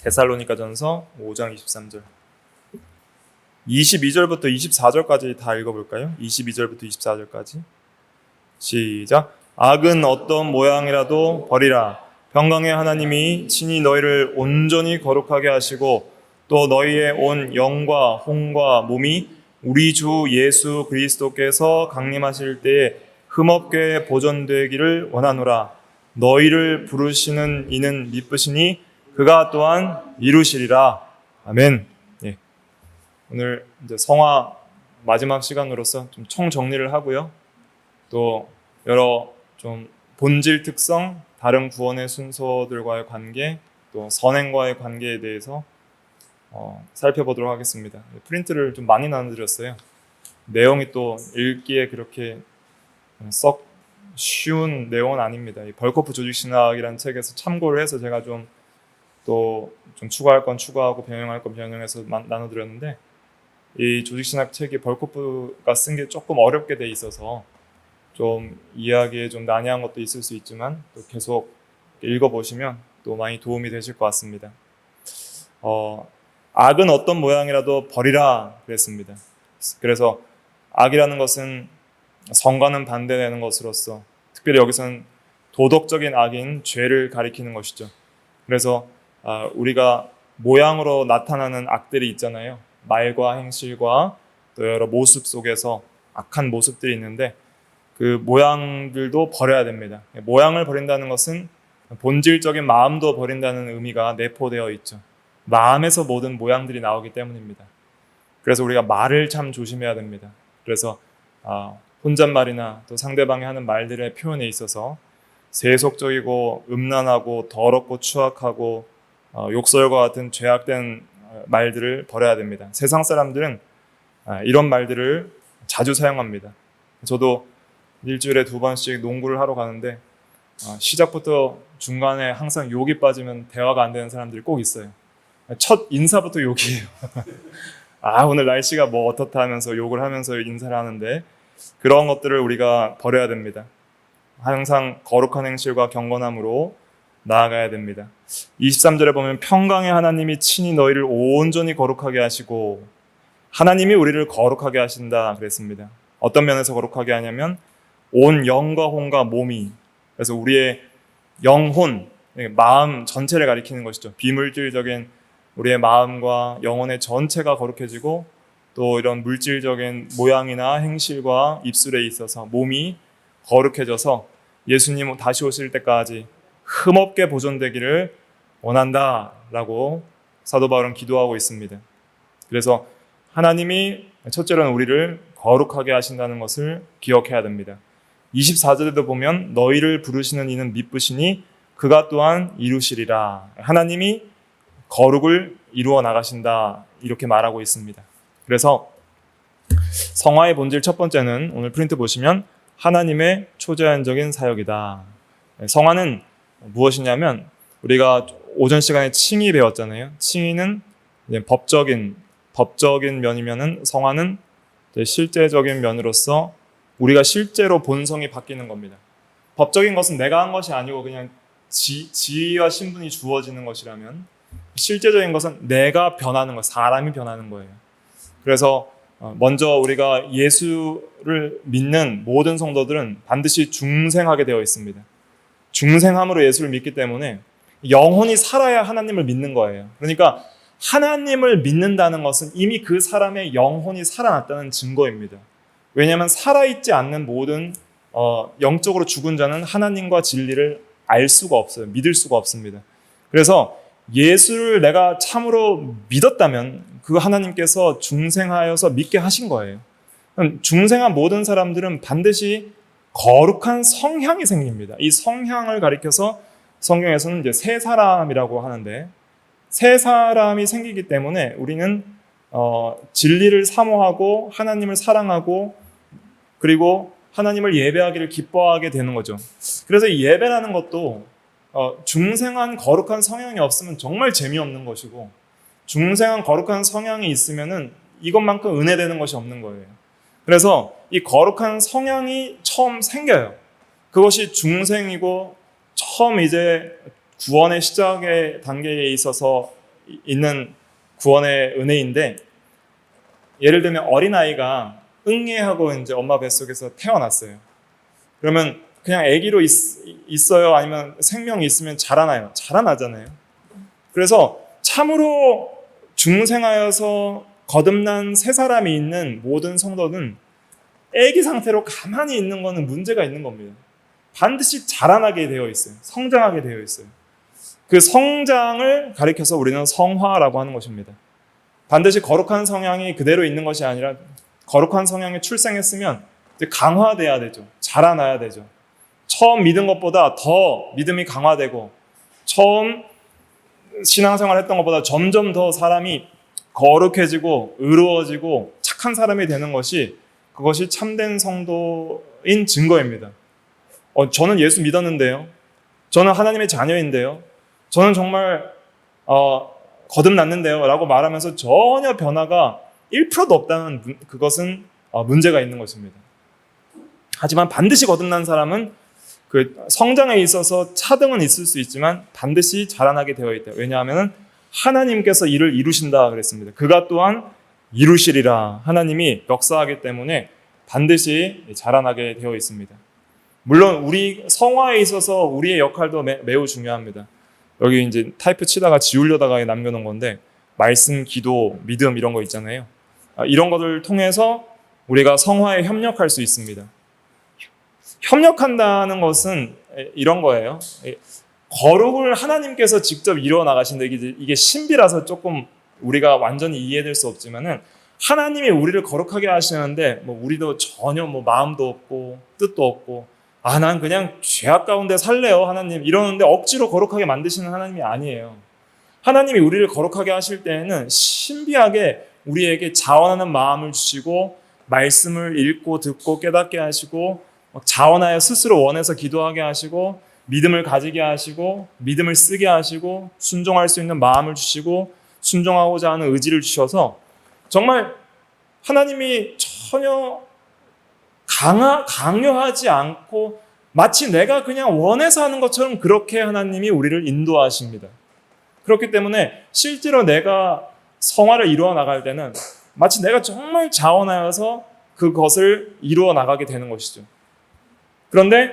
데살로니가전서 5장 23절. 22절부터 24절까지 다 읽어볼까요? 22절부터 24절까지. 시작. 악은 어떤 모양이라도 버리라. 평강의 하나님이 친히 너희를 온전히 거룩하게 하시고 또 너희의 온 영과 혼과 몸이 우리 주 예수 그리스도께서 강림하실 때에 흠없게 보존되기를 원하노라. 너희를 부르시는 이는 미쁘시니 그가 또한 이루시리라. 아멘. 예. 오늘 이제 성화 마지막 시간으로서 좀 총정리를 하고요. 또 여러 좀 본질 특성, 다른 구원의 순서들과의 관계, 또 선행과의 관계에 대해서 살펴보도록 하겠습니다. 프린트를 좀 많이 나눠드렸어요. 내용이 또 읽기에 그렇게 썩 쉬운 내용은 아닙니다. 이 벌코프 조직신학이라는 책에서 참고를 해서 제가 좀 추가할 건 추가하고 변형할 건 변형해서 나눠드렸는데, 이 조직신학 책이 벌코프가 쓴 게 조금 어렵게 돼 있어서 좀 이해하기에 좀 난해한 것도 있을 수 있지만 또 계속 읽어보시면 또 많이 도움이 되실 것 같습니다. 악은 어떤 모양이라도 버리라 그랬습니다. 그래서 악이라는 것은 성과는 반대되는 것으로서 특별히 여기서는 도덕적인 악인 죄를 가리키는 것이죠. 그래서 우리가 모양으로 나타나는 악들이 있잖아요. 말과 행실과 또 여러 모습 속에서 악한 모습들이 있는데 그 모양들도 버려야 됩니다. 모양을 버린다는 것은 본질적인 마음도 버린다는 의미가 내포되어 있죠. 마음에서 모든 모양들이 나오기 때문입니다. 그래서 우리가 말을 참 조심해야 됩니다. 그래서 혼잣말이나 또 상대방이 하는 말들의 표현에 있어서 세속적이고 음란하고 더럽고 추악하고 욕설과 같은 죄악된 말들을 버려야 됩니다. 세상 사람들은 이런 말들을 자주 사용합니다. 저도 일주일에 2번씩 농구를 하러 가는데 시작부터 중간에 항상 욕이 빠지면 대화가 안 되는 사람들이 꼭 있어요. 첫 인사부터 욕이에요. 오늘 날씨가 뭐 어떻다 하면서 욕을 하면서 인사를 하는데 그런 것들을 우리가 버려야 됩니다. 항상 거룩한 행실과 경건함으로 나아가야 됩니다. 23절에 보면 평강의 하나님이 친히 너희를 온전히 거룩하게 하시고, 하나님이 우리를 거룩하게 하신다 그랬습니다. 어떤 면에서 거룩하게 하냐면 온 영과 혼과 몸이, 그래서 우리의 영혼, 마음 전체를 가리키는 것이죠. 비물질적인 우리의 마음과 영혼의 전체가 거룩해지고 또 이런 물질적인 모양이나 행실과 입술에 있어서 몸이 거룩해져서 예수님 다시 오실 때까지 흠없게 보존되기를 원한다라고 사도 바울은 기도하고 있습니다. 그래서 하나님이 첫째로는 우리를 거룩하게 하신다는 것을 기억해야 됩니다. 24절에도 보면 너희를 부르시는 이는 미쁘시니 그가 또한 이루시리라. 하나님이 거룩을 이루어 나가신다 이렇게 말하고 있습니다. 그래서 성화의 본질 첫 번째는 오늘 프린트 보시면 하나님의 초자연적인 사역이다. 성화는 무엇이냐면 우리가 오전 시간에 칭의 배웠잖아요. 칭의는 법적인 면이면은 성화는 실제적인 면으로서 우리가 실제로 본성이 바뀌는 겁니다. 법적인 것은 내가 한 것이 아니고 그냥 지위와 신분이 주어지는 것이라면, 실제적인 것은 내가 변하는 것, 사람이 변하는 거예요. 그래서 먼저 우리가 예수를 믿는 모든 성도들은 반드시 중생하게 되어 있습니다. 중생함으로 예수를 믿기 때문에 영혼이 살아야 하나님을 믿는 거예요. 그러니까 하나님을 믿는다는 것은 이미 그 사람의 영혼이 살아났다는 증거입니다. 왜냐하면 살아있지 않는 모든 영적으로 죽은 자는 하나님과 진리를 알 수가 없어요. 믿을 수가 없습니다. 그래서 예수를 내가 참으로 믿었다면 그 하나님께서 중생하여서 믿게 하신 거예요. 중생한 모든 사람들은 반드시 거룩한 성향이 생깁니다. 이 성향을 가리켜서 성경에서는 이제 새 사람이라고 하는데, 새 사람이 생기기 때문에 우리는 진리를 사모하고 하나님을 사랑하고 그리고 하나님을 예배하기를 기뻐하게 되는 거죠. 그래서 이 예배라는 것도 중생한 거룩한 성향이 없으면 정말 재미없는 것이고, 중생한 거룩한 성향이 있으면은 이것만큼 은혜되는 것이 없는 거예요. 그래서 이 거룩한 성향이 처음 생겨요. 그것이 중생이고 처음 이제 구원의 시작의 단계에 있어서 있는 구원의 은혜인데, 예를 들면 어린아이가 응애하고 이제 엄마 뱃속에서 태어났어요. 그러면 그냥 아기로 있어요? 아니면 생명이 있으면 자라나요? 자라나잖아요. 그래서 참으로 중생하여서 거듭난 새 사람이 있는 모든 성도는 아기 상태로 가만히 있는 거는 문제가 있는 겁니다. 반드시 자라나게 되어 있어요. 성장하게 되어 있어요. 그 성장을 가리켜서 우리는 성화라고 하는 것입니다. 반드시 거룩한 성향이 그대로 있는 것이 아니라 거룩한 성향이 출생했으면 이제 강화돼야 되죠. 자라나야 되죠. 처음 믿은 것보다 더 믿음이 강화되고 처음 신앙생활 했던 것보다 점점 더 사람이 거룩해지고 의로워지고 착한 사람이 되는 것이, 그것이 참된 성도인 증거입니다. 저는 예수 믿었는데요. 저는 하나님의 자녀인데요. 저는 정말 거듭났는데요 라고 말하면서 전혀 변화가 1%도 없다면 그것은 문제가 있는 것입니다. 하지만 반드시 거듭난 사람은 그 성장에 있어서 차등은 있을 수 있지만 반드시 자라나게 되어 있다. 왜냐하면 하나님께서 이를 이루신다 그랬습니다. 그가 또한 이루시리라. 하나님이 역사하기 때문에 반드시 자라나게 되어 있습니다. 물론 우리 성화에 있어서 우리의 역할도 매우 중요합니다. 여기 이제 타이프 치다가 지우려다가 남겨놓은 건데, 말씀, 기도, 믿음 이런 거 있잖아요. 이런 것을 통해서 우리가 성화에 협력할 수 있습니다. 협력한다는 것은 이런 거예요. 거룩을 하나님께서 직접 이루어 나가신데, 이게 신비라서 조금 우리가 완전히 이해될 수 없지만은, 하나님이 우리를 거룩하게 하시는데 우리도 전혀 마음도 없고 뜻도 없고, 난 그냥 죄악 가운데 살래요 하나님 이러는데 억지로 거룩하게 만드시는 하나님이 아니에요. 하나님이 우리를 거룩하게 하실 때에는 신비하게 우리에게 자원하는 마음을 주시고, 말씀을 읽고 듣고 깨닫게 하시고, 자원하여 스스로 원해서 기도하게 하시고, 믿음을 가지게 하시고, 믿음을 쓰게 하시고, 순종할 수 있는 마음을 주시고, 순종하고자 하는 의지를 주셔서 정말 하나님이 전혀 강요하지 않고 마치 내가 그냥 원해서 하는 것처럼 그렇게 하나님이 우리를 인도하십니다. 그렇기 때문에 실제로 내가 성화를 이루어 나갈 때는 마치 내가 정말 자원하여서 그것을 이루어 나가게 되는 것이죠. 그런데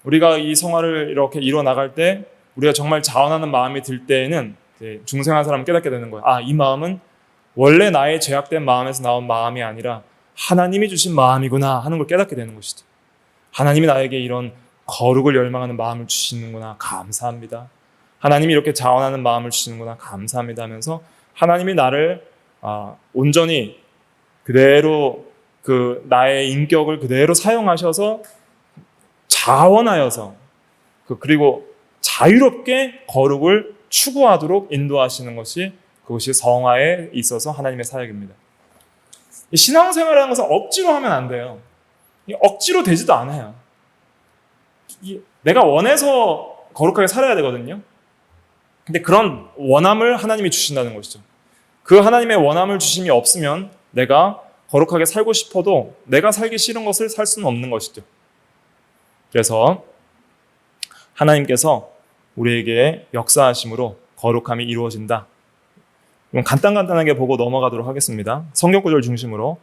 우리가 이 성화를 이렇게 이루어 나갈 때 우리가 정말 자원하는 마음이 들 때에는 중생한 사람은 깨닫게 되는 거예요. 이 마음은 원래 나의 죄악된 마음에서 나온 마음이 아니라 하나님이 주신 마음이구나 하는 걸 깨닫게 되는 것이죠. 하나님이 나에게 이런 거룩을 열망하는 마음을 주시는구나, 감사합니다. 하나님이 이렇게 자원하는 마음을 주시는구나, 감사합니다 하면서 하나님이 나를 온전히 그대로 나의 인격을 그대로 사용하셔서 자원하여서 그리고 자유롭게 거룩을 추구하도록 인도하시는 것이, 그것이 성화에 있어서 하나님의 사역입니다. 신앙생활이라는 것은 억지로 하면 안 돼요. 억지로 되지도 않아요. 내가 원해서 거룩하게 살아야 되거든요. 근데 그런 원함을 하나님이 주신다는 것이죠. 그 하나님의 원함을 주심이 없으면 내가 거룩하게 살고 싶어도 내가 살기 싫은 것을 살 수는 없는 것이죠. 그래서 하나님께서 우리에게 역사하심으로 거룩함이 이루어진다. 간단하게 보고 넘어가도록 하겠습니다. 성경 구절 중심으로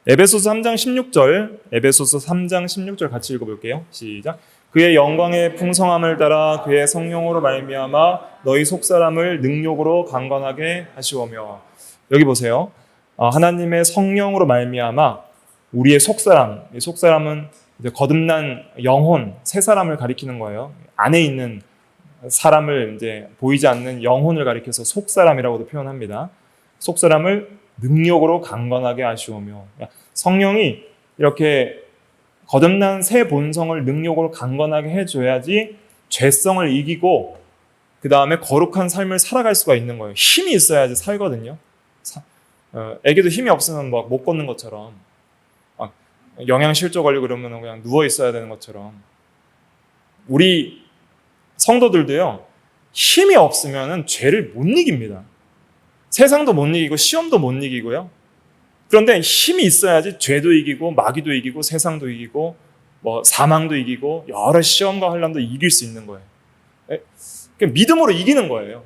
에베소서 3장 16절, 에베소서 3장 16절 같이 읽어볼게요. 시작. 그의 영광의 풍성함을 따라 그의 성령으로 말미암아 너희 속사람을 능력으로 강건하게 하시오며. 여기 보세요. 하나님의 성령으로 말미암아 우리의 속사람, 이 속사람은 이제 거듭난 영혼, 새 사람을 가리키는 거예요. 안에 있는 사람을 이제 보이지 않는 영혼을 가리켜서 속사람이라고도 표현합니다. 속사람을 능력으로 강건하게 하시오며. 성령이 이렇게 거듭난 새 본성을 능력으로 강건하게 해줘야지 죄성을 이기고 그 다음에 거룩한 삶을 살아갈 수가 있는 거예요. 힘이 있어야지 살거든요. 애기도 힘이 없으면 막 못 걷는 것처럼, 영양실조 걸리고 그러면 그냥 누워 있어야 되는 것처럼, 우리 성도들도요, 힘이 없으면 죄를 못 이깁니다. 세상도 못 이기고 시험도 못 이기고요. 그런데 힘이 있어야지 죄도 이기고 마귀도 이기고 세상도 이기고 사망도 이기고 여러 시험과 환난도 이길 수 있는 거예요. 믿음으로 이기는 거예요.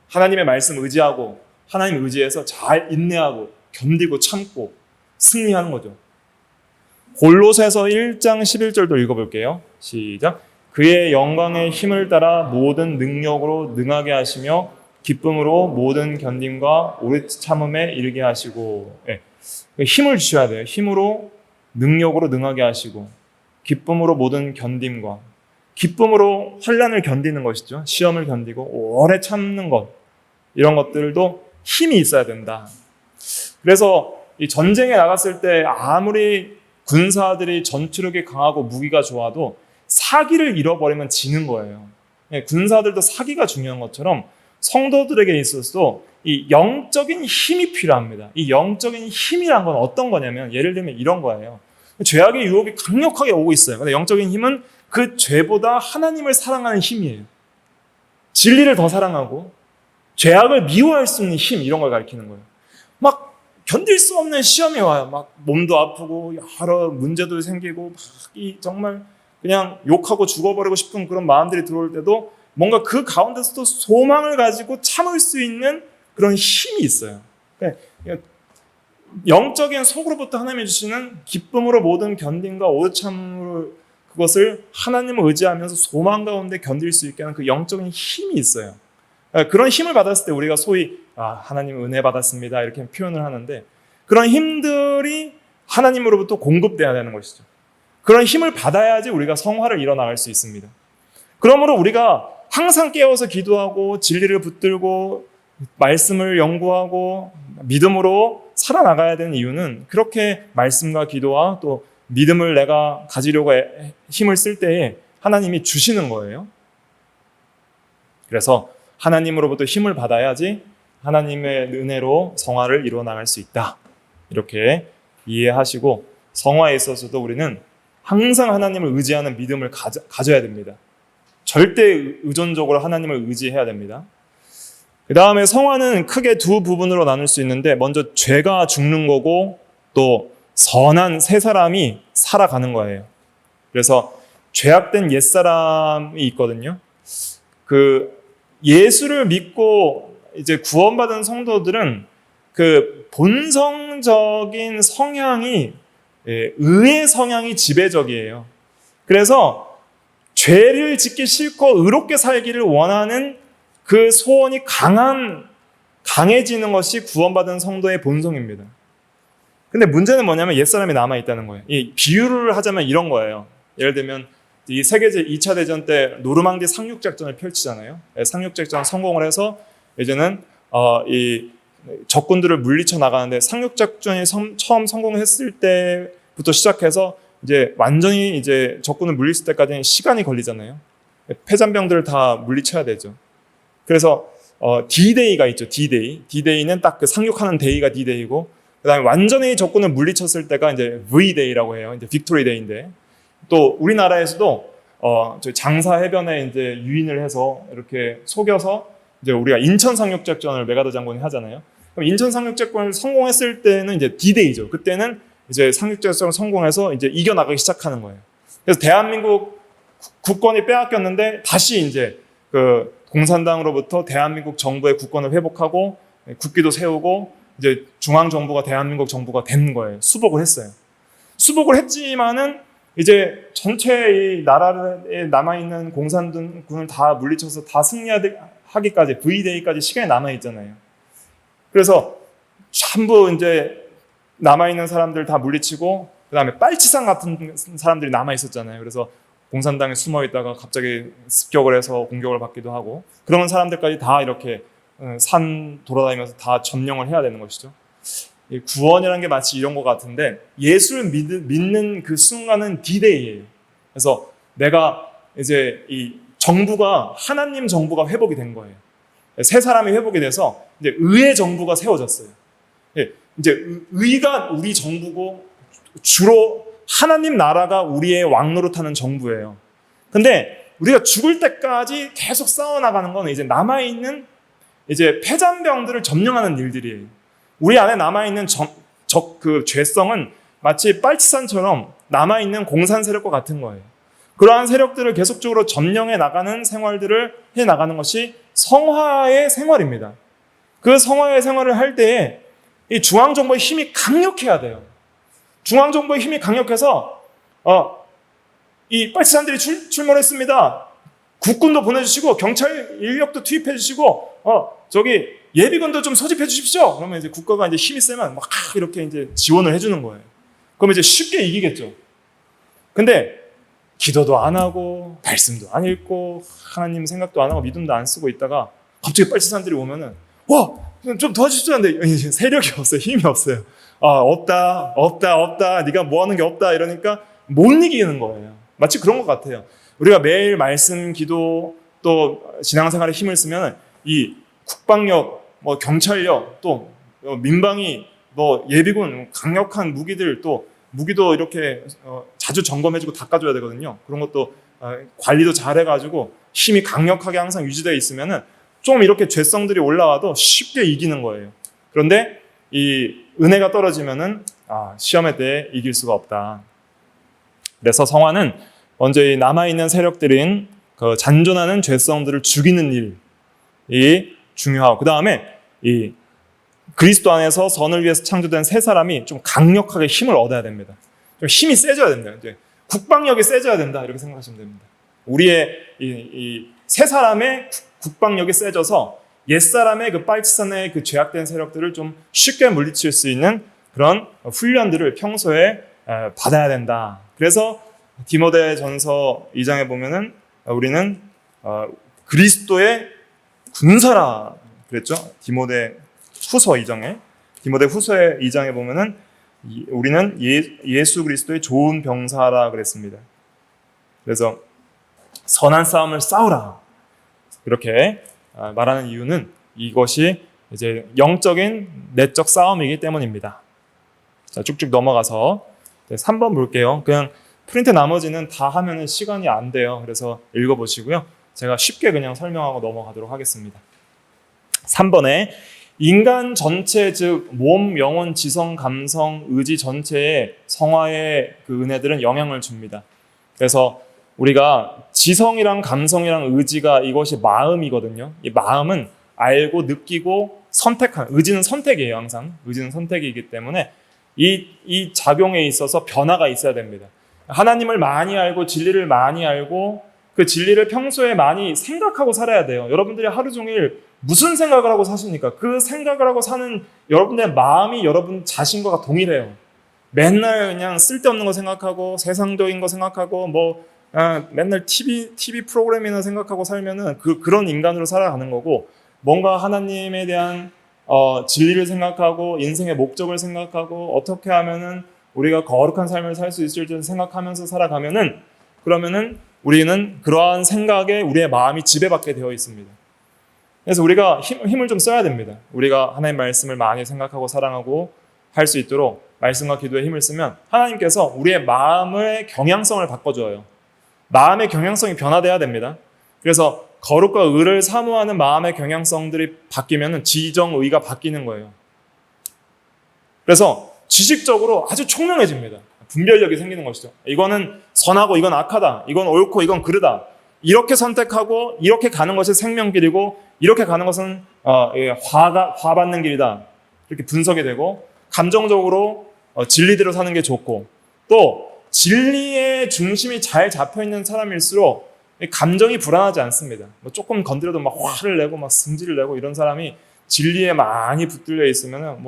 하나님의 말씀 의지하고 하나님 의지해서 잘 인내하고 견디고 참고 승리하는 거죠. 골로새서 1장 11절도 읽어볼게요. 시작. 그의 영광의 힘을 따라 모든 능력으로 능하게 하시며 기쁨으로 모든 견딤과 오래 참음에 이르게 하시고. 네. 힘을 주셔야 돼요. 힘으로 능력으로 능하게 하시고 기쁨으로 모든 견딤과, 기쁨으로 환난을 견디는 것이죠. 시험을 견디고 오래 참는 것, 이런 것들도 힘이 있어야 된다. 그래서 이 전쟁에 나갔을 때 아무리 군사들이 전투력이 강하고 무기가 좋아도 사기를 잃어버리면 지는 거예요. 군사들도 사기가 중요한 것처럼 성도들에게 있어서도 이 영적인 힘이 필요합니다. 이 영적인 힘이란 건 어떤 거냐면, 예를 들면 이런 거예요. 죄악의 유혹이 강력하게 오고 있어요. 근데 영적인 힘은 그 죄보다 하나님을 사랑하는 힘이에요. 진리를 더 사랑하고 죄악을 미워할 수 있는 힘, 이런 걸 가리키는 거예요. 막 견딜 수 없는 시험이 와요. 막 몸도 아프고 여러 문제도 생기고 막 정말 그냥 욕하고 죽어버리고 싶은 그런 마음들이 들어올 때도 뭔가 그 가운데서도 소망을 가지고 참을 수 있는 그런 힘이 있어요. 그러니까 영적인 속으로부터 하나님이 주시는 기쁨으로 모든 견딤과 오래 참음으로, 그것을 하나님을 의지하면서 소망 가운데 견딜 수 있게 하는 그 영적인 힘이 있어요. 그런 힘을 받았을 때 우리가 소위 하나님 은혜 받았습니다 이렇게 표현을 하는데, 그런 힘들이 하나님으로부터 공급돼야 되는 것이죠. 그런 힘을 받아야지 우리가 성화를 이뤄나갈 수 있습니다. 그러므로 우리가 항상 깨어서 기도하고 진리를 붙들고 말씀을 연구하고 믿음으로 살아나가야 되는 이유는, 그렇게 말씀과 기도와 또 믿음을 내가 가지려고 힘을 쓸 때에 하나님이 주시는 거예요. 그래서 하나님으로부터 힘을 받아야지 하나님의 은혜로 성화를 이루어나갈 수 있다. 이렇게 이해하시고, 성화에 있어서도 우리는 항상 하나님을 의지하는 믿음을 가져야 됩니다. 절대 의존적으로 하나님을 의지해야 됩니다. 그 다음에 성화는 크게 두 부분으로 나눌 수 있는데, 먼저 죄가 죽는 거고 또 선한 새 사람이 살아가는 거예요. 그래서 죄악된 옛사람이 있거든요. 그 예수를 믿고 이제 구원받은 성도들은 그 본성적인 성향이, 의의 성향이 지배적이에요. 그래서 죄를 짓기 싫고 의롭게 살기를 원하는 그 소원이 강해지는 것이 구원받은 성도의 본성입니다. 근데 문제는 뭐냐면 옛사람이 남아있다는 거예요. 이 비유를 하자면 이런 거예요. 예를 들면 이 세계제 2차 대전 때 노르망디 상륙작전을 펼치잖아요. 상륙작전 성공을 해서 이제는 이 적군들을 물리쳐 나가는데, 상륙작전이 처음 성공했을 때부터 시작해서 이제 완전히 이제 적군을 물리칠 때까지는 시간이 걸리잖아요. 패잔병들을 다 물리쳐야 되죠. 그래서 D-Day가 있죠. D-Day. D-Day는 딱 그 상륙하는 데이가 D-Day고, 그다음에 완전히 적군을 물리쳤을 때가 이제 V-Day라고 해요. 이제 빅토리 데이인데, 또 우리나라에서도 저희 장사 해변에 이제 유인을 해서 이렇게 속여서 이제 우리가 인천 상륙 작전을 메가더 장군이 하잖아요. 그럼 인천 상륙 작전을 성공했을 때는 이제 D-Day죠. 그때는 이제 상륙 작전을 성공해서 이제 이겨 나가기 시작하는 거예요. 그래서 대한민국 국권이 빼앗겼는데 다시 이제 그 공산당으로부터 대한민국 정부의 국권을 회복하고 국기도 세우고 이제 중앙 정부가 대한민국 정부가 된 거예요. 수복을 했어요. 수복을 했지만은 이제 전체 이 나라에 남아있는 공산군을 다 물리쳐서 다 승리하기까지 V-Day까지 시간이 남아있잖아요. 그래서 전부 이제 남아있는 사람들 다 물리치고, 그 다음에 빨치산 같은 사람들이 남아있었잖아요. 그래서 공산당에 숨어있다가 갑자기 습격을 해서 공격을 받기도 하고, 그런 사람들까지 다 이렇게 산 돌아다니면서 다 점령을 해야 되는 것이죠. 구원이라는 게 마치 이런 것 같은데, 예수를 믿는 그 순간은 D-Day예요. 그래서 내가 이제 이 정부가, 하나님 정부가 회복이 된 거예요. 새 사람이 회복이 돼서 이제 의의 정부가 세워졌어요. 이제 의가 우리 정부고 주로 하나님 나라가 우리의 왕노릇하는 정부예요. 근데 우리가 죽을 때까지 계속 싸워나가는 건 이제 남아있는 이제 패잔병들을 점령하는 일들이에요. 우리 안에 남아있는 그 죄성은 마치 빨치산처럼 남아있는 공산 세력과 같은 거예요. 그러한 세력들을 계속적으로 점령해 나가는 생활들을 해 나가는 것이 성화의 생활입니다. 그 성화의 생활을 할 때에 이 중앙정부의 힘이 강력해야 돼요. 중앙정부의 힘이 강력해서 이 빨치산들이 출몰했습니다. 국군도 보내주시고 경찰 인력도 투입해 주시고 저기 예비군도 좀 소집해 주십시오. 그러면 이제 국가가 이제 힘이 세면 막 이렇게 이제 지원을 해주는 거예요. 그럼 이제 쉽게 이기겠죠. 근데 기도도 안 하고 말씀도 안 읽고 하나님 생각도 안 하고 믿음도 안 쓰고 있다가 갑자기 빨치산들이 오면은 좀 도와주십시오 하는데 세력이 없어요. 힘이 없어요. 없다. 네가 뭐 하는 게 없다 이러니까 못 이기는 거예요. 마치 그런 것 같아요. 우리가 매일 말씀, 기도 또 신앙생활에 힘을 쓰면 이 국방력, 뭐 경찰력, 또 민방위, 뭐 예비군, 강력한 무기들 또 무기도 이렇게 자주 점검해주고 닦아줘야 되거든요. 그런 것도 관리도 잘해가지고 힘이 강력하게 항상 유지되어 있으면은 좀 이렇게 죄성들이 올라와도 쉽게 이기는 거예요. 그런데 이 은혜가 떨어지면은 시험의 때에 이길 수가 없다. 그래서 성화는 먼저 이 남아있는 세력들인 그 잔존하는 죄성들을 죽이는 일이 중요하고, 그 다음에 이 그리스도 안에서 선을 위해서 창조된 새 사람이 좀 강력하게 힘을 얻어야 됩니다. 좀 힘이 세져야 됩니다. 이제 국방력이 세져야 된다 이렇게 생각하시면 됩니다. 우리의 이 새 사람의 국방력이 세져서 옛 사람의 그 빨치산의 그 죄악된 세력들을 좀 쉽게 물리칠 수 있는 그런 훈련들을 평소에 받아야 된다. 그래서 디모데전서 2장에 보면은 우리는 그리스도의 군사라 그랬죠. 디모데 후서 2장에 보면은 우리는 예수 그리스도의 좋은 병사라 그랬습니다. 그래서 선한 싸움을 싸우라 이렇게 말하는 이유는 이것이 이제 영적인 내적 싸움이기 때문입니다. 자, 쭉쭉 넘어가서 3번 볼게요. 그냥 프린트 나머지는 다 하면은 시간이 안 돼요. 그래서 읽어보시고요. 제가 쉽게 그냥 설명하고 넘어가도록 하겠습니다. 3번에 인간 전체, 즉 몸, 영혼, 지성, 감성, 의지 전체에 성화의 그 은혜들은 영향을 줍니다. 그래서 우리가 지성이랑 감성이랑 의지가 이것이 마음이거든요. 이 마음은 알고 느끼고 선택하는, 의지는 선택이에요. 항상 의지는 선택이기 때문에 이 작용에 있어서 변화가 있어야 됩니다. 하나님을 많이 알고 진리를 많이 알고 그 진리를 평소에 많이 생각하고 살아야 돼요. 여러분들이 하루 종일 무슨 생각을 하고 사십니까? 그 생각을 하고 사는 여러분들의 마음이 여러분 자신과 동일해요. 맨날 그냥 쓸데없는 거 생각하고 세상적인 거 생각하고 맨날 TV 프로그램이나 생각하고 살면은 그런 인간으로 살아가는 거고, 뭔가 하나님에 대한 진리를 생각하고 인생의 목적을 생각하고 어떻게 하면은 우리가 거룩한 삶을 살 수 있을지 생각하면서 살아가면은, 그러면은 우리는 그러한 생각에 우리의 마음이 지배받게 되어 있습니다. 그래서 우리가 힘을 좀 써야 됩니다. 우리가 하나님 말씀을 많이 생각하고 사랑하고 할 수 있도록 말씀과 기도에 힘을 쓰면 하나님께서 우리의 마음의 경향성을 바꿔줘요. 마음의 경향성이 변화돼야 됩니다. 그래서 거룩과 의를 사모하는 마음의 경향성들이 바뀌면 지정의가 바뀌는 거예요. 그래서 지식적으로 아주 총명해집니다. 분별력이 생기는 것이죠. 이거는 선하고 이건 악하다. 이건 옳고 이건 그르다. 이렇게 선택하고 이렇게 가는 것이 생명길이고 이렇게 가는 것은 화 받는 길이다. 이렇게 분석이 되고, 감정적으로 진리대로 사는 게 좋고, 또 진리의 중심이 잘 잡혀있는 사람일수록 감정이 불안하지 않습니다. 조금 건드려도 막 화를 내고 막 승질을 내고 이런 사람이 진리에 많이 붙들려 있으면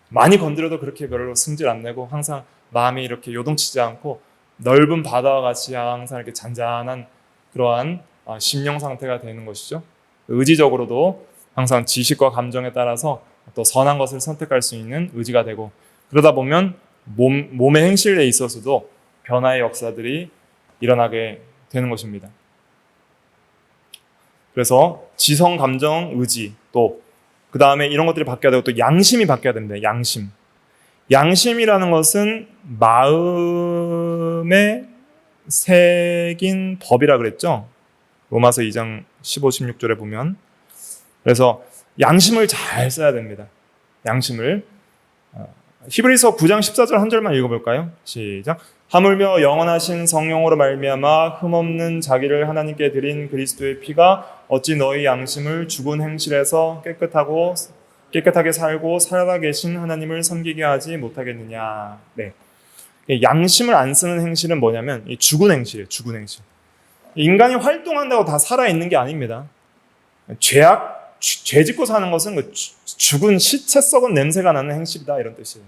많이 건드려도 그렇게 별로 승질 안 내고 항상 마음이 이렇게 요동치지 않고 넓은 바다와 같이 항상 이렇게 잔잔한 그러한 심령 상태가 되는 것이죠. 의지적으로도 항상 지식과 감정에 따라서 또 선한 것을 선택할 수 있는 의지가 되고, 그러다 보면 몸의 행실에 있어서도 변화의 역사들이 일어나게 되는 것입니다. 그래서 지성, 감정, 의지, 또 그 다음에 이런 것들이 바뀌어야 되고, 또 양심이 바뀌어야 됩니다. 양심이라는 것은 마음에 새긴 법이라 그랬죠. 로마서 2장 15, 16절에 보면. 그래서 양심을 잘 써야 됩니다. 양심을. 히브리서 9장 14절 한 절만 읽어볼까요? 시작. 하물며 영원하신 성령으로 말미암아 흠없는 자기를 하나님께 드린 그리스도의 피가 어찌 너희 양심을 죽은 행실에서 깨끗하게 살고 살아계신 하나님을 섬기게 하지 못하겠느냐. 네. 양심을 안 쓰는 행실은 뭐냐면 이 죽은 행실이에요. 죽은 행실. 인간이 활동한다고 다 살아있는 게 아닙니다. 죄 짓고 사는 것은 그 죽은 시체 썩은 냄새가 나는 행실이다, 이런 뜻이에요.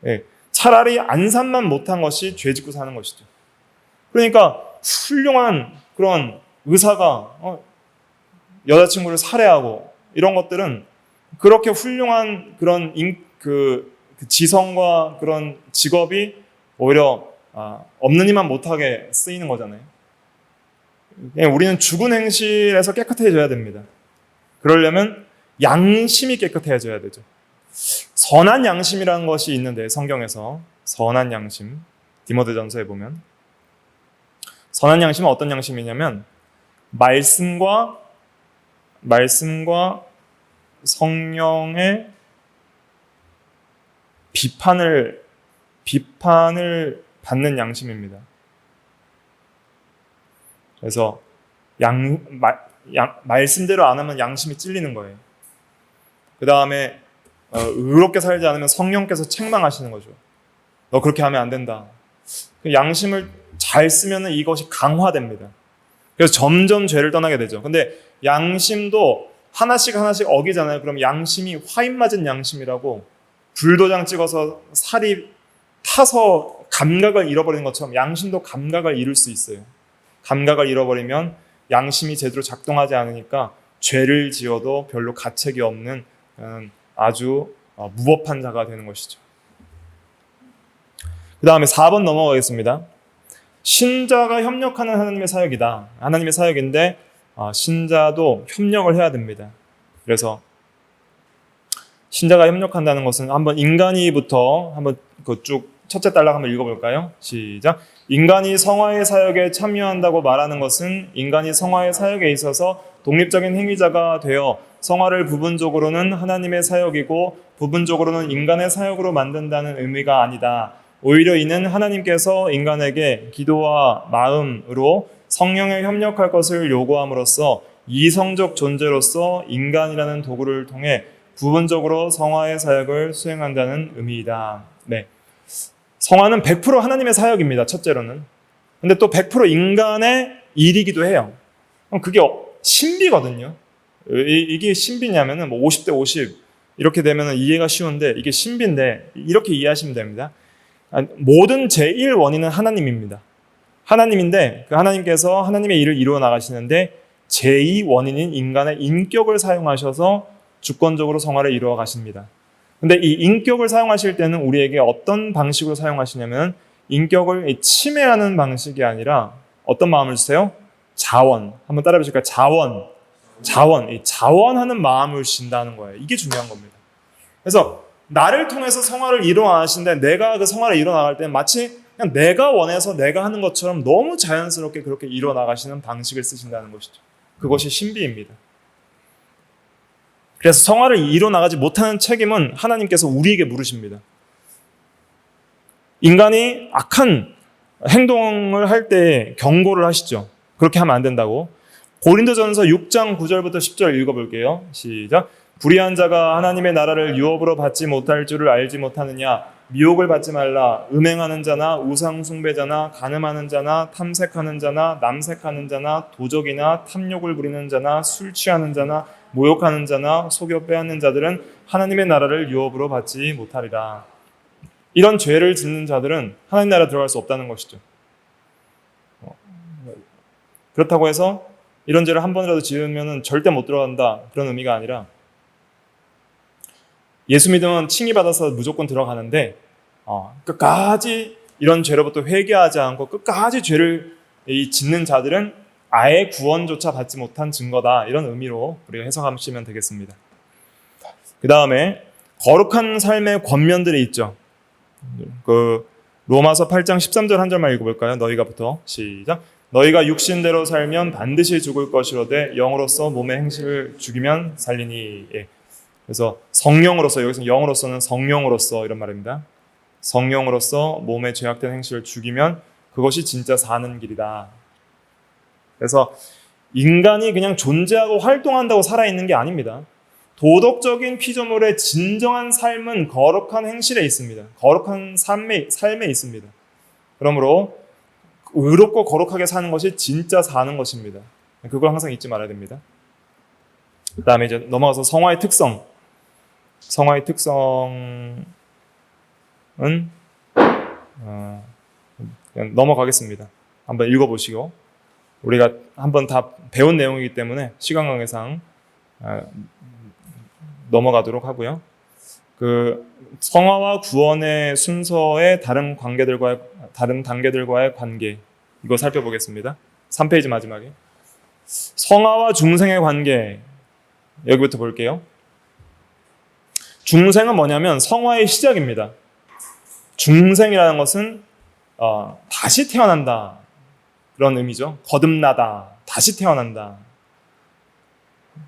예, 차라리 안산만 못한 것이 죄 짓고 사는 것이죠. 그러니까 훌륭한 그런 의사가 여자친구를 살해하고 이런 것들은 그렇게 훌륭한 그런 그 지성과 그런 직업이 오히려 없는 이만 못하게 쓰이는 거잖아요. 우리는 죽은 행실에서 깨끗해져야 됩니다. 그러려면 양심이 깨끗해져야 되죠. 선한 양심이라는 것이 있는데, 성경에서 선한 양심, 디모데전서에 보면 선한 양심은 어떤 양심이냐면 말씀과 성령의 비판을 받는 양심입니다. 그래서 말씀대로 안 하면 양심이 찔리는 거예요. 그 다음에 의롭게 살지 않으면 성령께서 책망하시는 거죠. 너 그렇게 하면 안 된다. 양심을 잘 쓰면 이것이 강화됩니다. 그래서 점점 죄를 떠나게 되죠. 근데 양심도 하나씩 어기잖아요. 그럼 양심이 화인 맞은 양심이라고 불도장 찍어서 살이 타서 감각을 잃어버리는 것처럼 양심도 감각을 잃을 수 있어요. 감각을 잃어버리면 양심이 제대로 작동하지 않으니까 죄를 지어도 별로 가책이 없는 아주 무법한 자가 되는 것이죠. 그 다음에 4번 넘어가겠습니다. 신자가 협력하는 하나님의 사역이다. 하나님의 사역인데 신자도 협력을 해야 됩니다. 그래서 신자가 협력한다는 것은 한번 인간이부터 한번 쭉 첫째 단락 한번 읽어볼까요? 시작. 인간이 성화의 사역에 참여한다고 말하는 것은 인간이 성화의 사역에 있어서 독립적인 행위자가 되어 성화를 부분적으로는 하나님의 사역이고 부분적으로는 인간의 사역으로 만든다는 의미가 아니다. 오히려 이는 하나님께서 인간에게 기도와 마음으로 성령에 협력할 것을 요구함으로써 이성적 존재로서 인간이라는 도구를 통해 부분적으로 성화의 사역을 수행한다는 의미이다. 네. 성화는 100% 하나님의 사역입니다. 첫째로는. 근데 또 100% 인간의 일이기도 해요. 그게 신비거든요. 이게 신비냐면은 50대 50 이렇게 되면은 이해가 쉬운데 이게 신비인데 이렇게 이해하시면 됩니다. 모든 제1 원인은 하나님입니다. 하나님인데 그 하나님께서 하나님의 일을 이루어 나가시는데 제2 원인인 인간의 인격을 사용하셔서 주권적으로 성화를 이루어 가십니다. 근데 이 인격을 사용하실 때는 우리에게 어떤 방식으로 사용하시냐면 인격을 침해하는 방식이 아니라 어떤 마음을 주세요? 자원. 한번 따라해 보실까요? 자원하는 마음을 주신다는 거예요. 이게 중요한 겁니다. 그래서 나를 통해서 성화를 이루어 나가시는데 내가 그 성화를 이루어 나갈 때는 마치 그냥 내가 원해서 내가 하는 것처럼 너무 자연스럽게 그렇게 이루어 나가시는 방식을 쓰신다는 것이죠. 그것이 신비입니다. 그래서 성화를 이루어 나가지 못하는 책임은 하나님께서 우리에게 물으십니다. 인간이 악한 행동을 할 때 경고를 하시죠. 그렇게 하면 안 된다고. 고린도전서 6장 9절부터 10절 읽어볼게요. 시작. 불의한 자가 하나님의 나라를 유업으로 받지 못할 줄을 알지 못하느냐. 미혹을 받지 말라. 음행하는 자나 우상 숭배자나 간음하는 자나 탐색하는 자나 남색하는 자나 도적이나 탐욕을 부리는 자나 술 취하는 자나 모욕하는 자나 속여 빼앗는 자들은 하나님의 나라를 유업으로 받지 못하리라. 이런 죄를 짓는 자들은 하나님 나라에 들어갈 수 없다는 것이죠. 그렇다고 해서 이런 죄를 한 번이라도 지으면 절대 못 들어간다, 그런 의미가 아니라 예수 믿으면 칭의받아서 무조건 들어가는데 끝까지 이런 죄로부터 회개하지 않고 끝까지 죄를 짓는 자들은 아예 구원조차 받지 못한 증거다, 이런 의미로 우리가 해석하시면 되겠습니다. 그 다음에 거룩한 삶의 권면들이 있죠. 그 로마서 8장 13절 한 절만 읽어볼까요? 너희가부터 시작. 너희가 육신대로 살면 반드시 죽을 것이로되 영으로서 몸의 행실을 죽이면 살리니. 예. 그래서 성령으로서, 여기서 영으로서는 성령으로서 이런 말입니다. 성령으로서 몸에 죄악된 행실을 죽이면 그것이 진짜 사는 길이다. 그래서 인간이 그냥 존재하고 활동한다고 살아있는 게 아닙니다. 도덕적인 피조물의 진정한 삶은 거룩한 행실에 있습니다. 거룩한 삶에 있습니다. 그러므로 의롭고 거룩하게 사는 것이 진짜 사는 것입니다. 그걸 항상 잊지 말아야 됩니다. 그 다음에 이제 넘어가서 성화의 특성. 성화의 특성은 그냥 넘어가겠습니다. 한번 읽어보시고 우리가 한번 다 배운 내용이기 때문에 시간 관계상 넘어가도록 하고요. 그 성화와 구원의 순서의 다른 단계들과의 관계, 이거 살펴보겠습니다. 3페이지 마지막에 성화와 중생의 관계, 여기부터 볼게요. 중생은 뭐냐면 성화의 시작입니다. 중생이라는 것은 다시 태어난다, 그런 의미죠. 거듭나다, 다시 태어난다.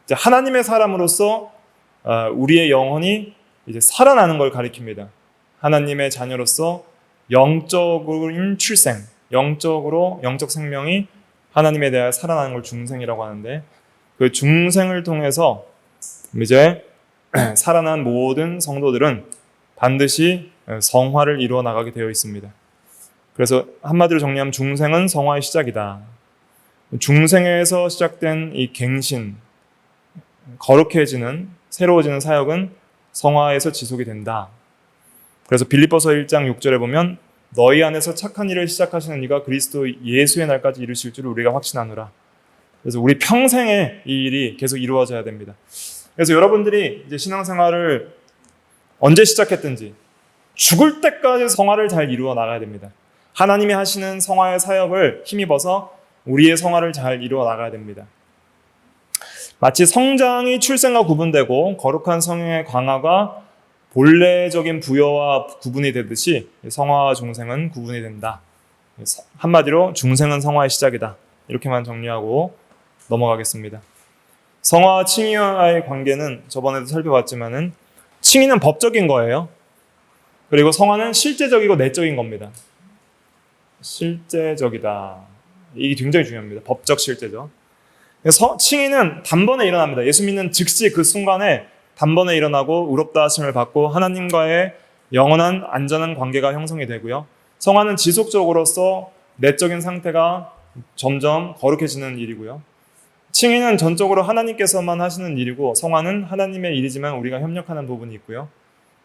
이제 하나님의 사람으로서 우리의 영혼이 이제 살아나는 걸 가리킵니다. 하나님의 자녀로서 영적인 출생, 영적 생명이 하나님에 대하여 살아나는 걸 중생이라고 하는데, 그 중생을 통해서 이제 살아난 모든 성도들은 반드시 성화를 이루어 나가게 되어 있습니다. 그래서 한마디로 정리하면 중생은 성화의 시작이다. 중생에서 시작된 이 갱신, 거룩해지는, 새로워지는 사역은 성화에서 지속이 된다. 그래서 빌립보서 1장 6절에 보면 너희 안에서 착한 일을 시작하시는 이가 그리스도 예수의 날까지 이루실 줄 우리가 확신하노라. 그래서 우리 평생에 이 일이 계속 이루어져야 됩니다. 그래서 여러분들이 이제 신앙생활을 언제 시작했든지 죽을 때까지 성화를 잘 이루어 나가야 됩니다. 하나님이 하시는 성화의 사역을 힘입어서 우리의 성화를 잘 이루어 나가야 됩니다. 마치 성장이 출생과 구분되고 거룩한 성령의 강화가 본래적인 부여와 구분이 되듯이 성화와 중생은 구분이 된다. 한마디로 중생은 성화의 시작이다. 이렇게만 정리하고 넘어가겠습니다. 성화와 칭의와의 관계는 저번에도 살펴봤지만은 칭의는 법적인 거예요. 그리고 성화는 실제적이고 내적인 겁니다. 실제적이다. 이게 굉장히 중요합니다. 법적 실제적. 칭의는 단번에 일어납니다. 예수 믿는 즉시 그 순간에 단번에 일어나고 의롭다 하심을 받고 하나님과의 영원한 안전한 관계가 형성이 되고요. 성화는 지속적으로서 내적인 상태가 점점 거룩해지는 일이고요. 칭의는 전적으로 하나님께서만 하시는 일이고 성화는 하나님의 일이지만 우리가 협력하는 부분이 있고요.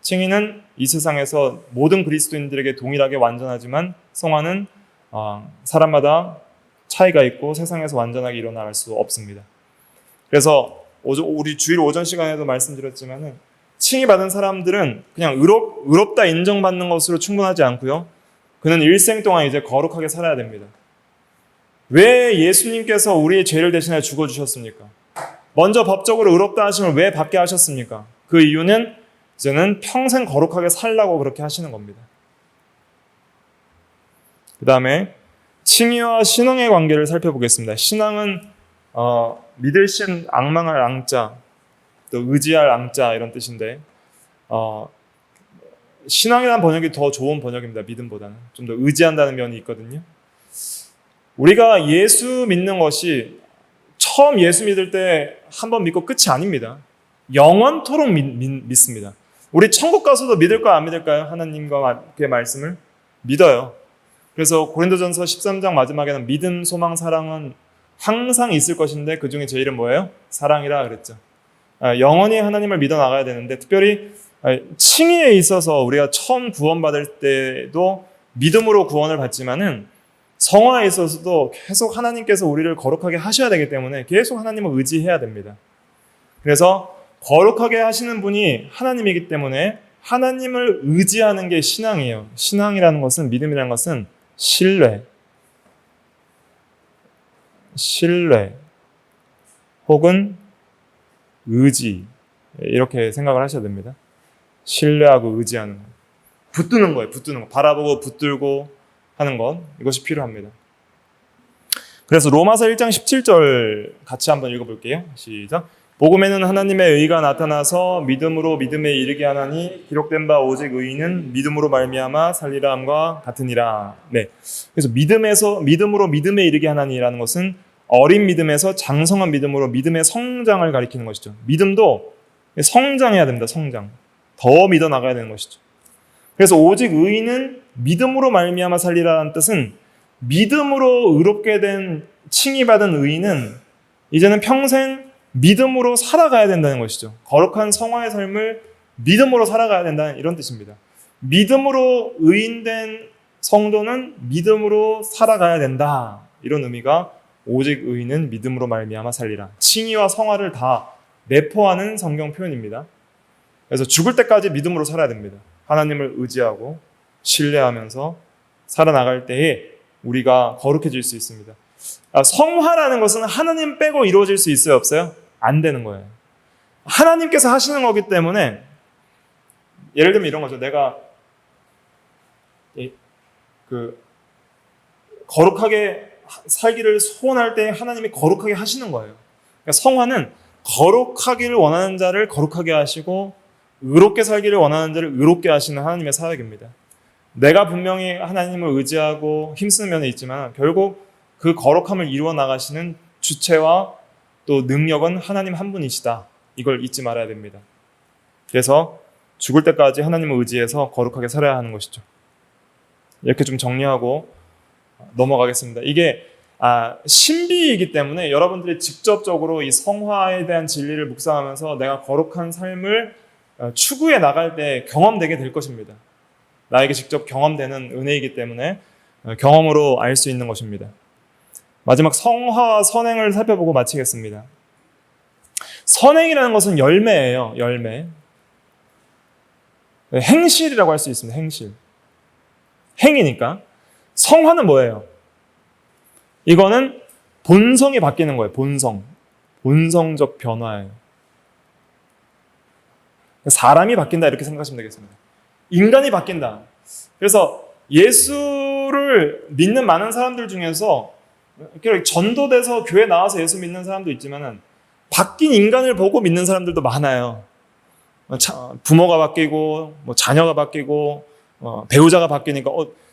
칭의는 이 세상에서 모든 그리스도인들에게 동일하게 완전하지만 성화는 사람마다 차이가 있고 세상에서 완전하게 일어나갈 수 없습니다. 그래서 우리 주일 오전 시간에도 말씀드렸지만은 칭의 받은 사람들은 그냥 의롭다 인정받는 것으로 충분하지 않고요. 그는 일생 동안 이제 거룩하게 살아야 됩니다. 왜 예수님께서 우리의 죄를 대신해 죽어주셨습니까? 먼저 법적으로 의롭다 하심을 왜 받게 하셨습니까? 그 이유는 이제는 평생 거룩하게 살라고 그렇게 하시는 겁니다. 그 다음에 칭의와 신앙의 관계를 살펴보겠습니다. 신앙은 믿을 신, 앙망할 앙자, 또 의지할 앙자 이런 뜻인데 신앙이라는 번역이 더 좋은 번역입니다. 믿음보다는 좀 더 의지한다는 면이 있거든요. 우리가 예수 믿는 것이 처음 예수 믿을 때 한 번 믿고 끝이 아닙니다. 영원토록 믿습니다. 우리 천국 가서도 믿을까요? 안 믿을까요? 하나님과 그의 말씀을 믿어요. 그래서 고린도전서 13장 마지막에는 믿음, 소망, 사랑은 항상 있을 것인데 그 중에 제일은 뭐예요? 사랑이라 그랬죠. 영원히 하나님을 믿어 나가야 되는데 특별히 칭의에 있어서 우리가 처음 구원받을 때도 믿음으로 구원을 받지만은 성화에 있어서도 계속 하나님께서 우리를 거룩하게 하셔야 되기 때문에 계속 하나님을 의지해야 됩니다. 그래서 거룩하게 하시는 분이 하나님이기 때문에 하나님을 의지하는 게 신앙이에요. 신앙이라는 것은, 믿음이라는 것은 신뢰 혹은 의지, 이렇게 생각을 하셔야 됩니다. 신뢰하고 의지하는 것, 붙드는 거예요. 붙드는 거, 바라보고 붙들고 하는 것, 이것이 필요합니다. 그래서 로마서 1장 17절 같이 한번 읽어볼게요. 시작. 복음에는 하나님의 의가 나타나서 믿음으로 믿음에 이르게 하나니 기록된 바 오직 의인은 믿음으로 말미암아 살리라 함과 같으니라. 네. 그래서 믿음으로 믿음에 이르게 하나니라는 것은 어린 믿음에서 장성한 믿음으로 믿음의 성장을 가리키는 것이죠. 믿음도 성장해야 됩니다. 성장. 더 믿어 나가야 되는 것이죠. 그래서 오직 의인은 믿음으로 말미암아 살리라는 뜻은 믿음으로 의롭게 된 칭의받은 의인은 이제는 평생 믿음으로 살아가야 된다는 것이죠. 거룩한 성화의 삶을 믿음으로 살아가야 된다는 이런 뜻입니다. 믿음으로 의인된 성도는 믿음으로 살아가야 된다. 이런 의미가 오직 의인은 믿음으로 말미암아 살리라. 칭의와 성화를 다 내포하는 성경 표현입니다. 그래서 죽을 때까지 믿음으로 살아야 됩니다. 하나님을 의지하고 신뢰하면서 살아나갈 때에 우리가 거룩해질 수 있습니다. 성화라는 것은 하나님 빼고 이루어질 수 있어요, 없어요? 안 되는 거예요. 하나님께서 하시는 거기 때문에 예를 들면 이런 거죠. 내가 거룩하게 살기를 소원할 때 하나님이 거룩하게 하시는 거예요. 그러니까 성화는 거룩하기를 원하는 자를 거룩하게 하시고 의롭게 살기를 원하는 자를 의롭게 하시는 하나님의 사역입니다. 내가 분명히 하나님을 의지하고 힘쓰는 면이 있지만 결국 그 거룩함을 이루어 나가시는 주체와 또 능력은 하나님 한 분이시다. 이걸 잊지 말아야 됩니다. 그래서 죽을 때까지 하나님을 의지해서 거룩하게 살아야 하는 것이죠. 이렇게 좀 정리하고 넘어가겠습니다. 이게 신비이기 때문에 여러분들이 직접적으로 이 성화에 대한 진리를 묵상하면서 내가 거룩한 삶을 추구해 나갈 때 경험되게 될 것입니다. 나에게 직접 경험되는 은혜이기 때문에 경험으로 알 수 있는 것입니다. 마지막 성화와 선행을 살펴보고 마치겠습니다. 선행이라는 것은 열매예요. 열매. 행실이라고 할 수 있습니다. 행실. 행이니까. 성화는 뭐예요? 이거는 본성이 바뀌는 거예요. 본성. 본성적 변화예요. 사람이 바뀐다 이렇게 생각하시면 되겠습니다. 인간이 바뀐다. 그래서 예수를 믿는 많은 사람들 중에서 전도돼서 교회 나와서 예수 믿는 사람도 있지만 바뀐 인간을 보고 믿는 사람들도 많아요. 부모가 바뀌고 자녀가 바뀌고 배우자가 바뀌니까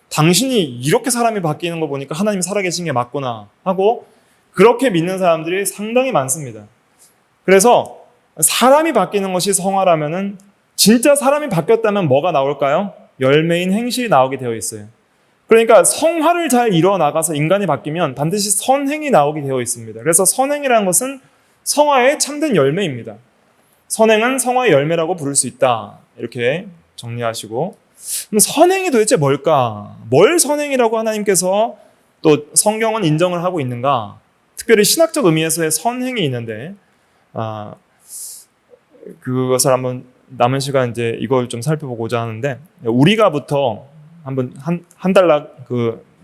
당신이 이렇게 사람이 바뀌는 거 보니까 하나님 살아계신 게 맞구나 하고 그렇게 믿는 사람들이 상당히 많습니다. 그래서 사람이 바뀌는 것이 성화라면은 진짜 사람이 바뀌었다면 뭐가 나올까요? 열매인 행실이 나오게 되어 있어요. 그러니까 성화를 잘 이루어 나가서 인간이 바뀌면 반드시 선행이 나오게 되어 있습니다. 그래서 선행이라는 것은 성화의 참된 열매입니다. 선행은 성화의 열매라고 부를 수 있다. 이렇게 정리하시고 그럼 선행이 도대체 뭘까? 뭘 선행이라고 하나님께서 또 성경은 인정을 하고 있는가? 특별히 신학적 의미에서의 선행이 있는데 그것을 한번 남은 시간 이제 이걸 좀 살펴보고자 하는데 우리가부터 한번 한 단락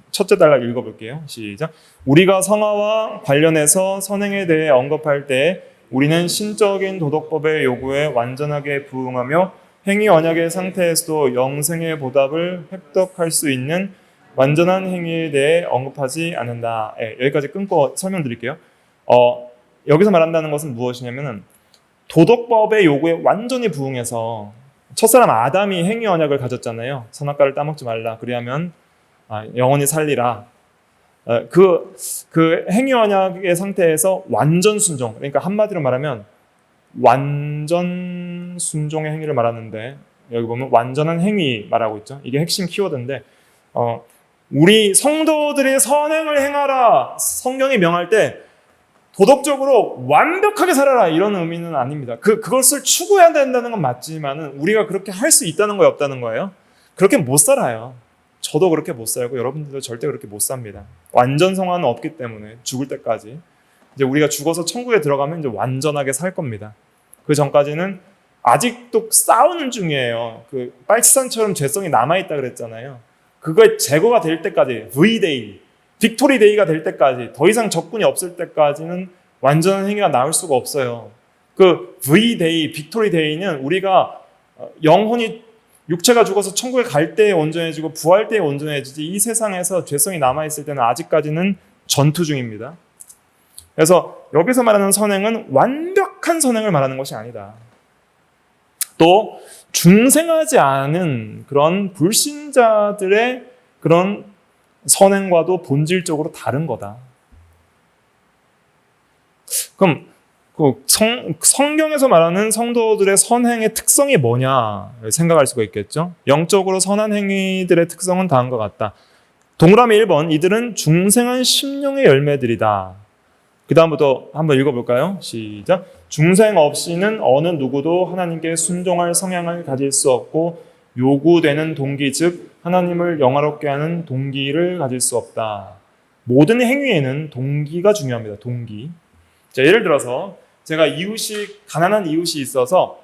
첫째 단락 읽어볼게요. 시작. 우리가 성화와 관련해서 선행에 대해 언급할 때 우리는 신적인 도덕법의 요구에 완전하게 부응하며 행위 언약의 상태에서도 영생의 보답을 획득할 수 있는 완전한 행위에 대해 언급하지 않는다. 여기까지 끊고 설명드릴게요. 여기서 말한다는 것은 무엇이냐면은 도덕법의 요구에 완전히 부응해서 첫사람 아담이 행위 언약을 가졌잖아요. 선악과를 따먹지 말라. 그리하면 영원히 살리라. 그 행위 언약의 상태에서 완전 순종. 그러니까 한마디로 말하면 완전 순종의 행위를 말하는데 여기 보면 완전한 행위 말하고 있죠. 이게 핵심 키워드인데 우리 성도들이 선행을 행하라. 성경이 명할 때 도덕적으로 완벽하게 살아라 이런 의미는 아닙니다. 그것을 추구해야 된다는 건 맞지만은 우리가 그렇게 할 수 있다는 거예요, 없다는 거예요? 그렇게 못 살아요. 저도 그렇게 못 살고 여러분들도 절대 그렇게 못 삽니다. 완전 성화는 없기 때문에 죽을 때까지 이제 우리가 죽어서 천국에 들어가면 이제 완전하게 살 겁니다. 그 전까지는 아직도 싸우는 중이에요. 빨치산처럼 죄성이 남아있다 그랬잖아요. 그거에 제거가 될 때까지 V-Day, 빅토리 데이가 될 때까지 더 이상 적군이 없을 때까지는 완전한 행위가 나올 수가 없어요. 그 V-Day, 빅토리 데이는 우리가 영혼이 육체가 죽어서 천국에 갈 때에 온전해지고 부활 때에 온전해지지 이 세상에서 죄성이 남아있을 때는 아직까지는 전투 중입니다. 그래서 여기서 말하는 선행은 완벽한 선행을 말하는 것이 아니다. 또 중생하지 않은 그런 불신자들의 그런 선행과도 본질적으로 다른 거다. 그럼 성경에서 말하는 성도들의 선행의 특성이 뭐냐 생각할 수가 있겠죠. 영적으로 선한 행위들의 특성은 다음과 같다. 동그라미 1번, 이들은 중생한 심령의 열매들이다. 그 다음부터 한번 읽어볼까요? 시작. 중생 없이는 어느 누구도 하나님께 순종할 성향을 가질 수 없고 요구되는 동기, 즉 하나님을 영화롭게 하는 동기를 가질 수 없다. 모든 행위에는 동기가 중요합니다. 동기. 자, 예를 들어서 제가 가난한 이웃이 있어서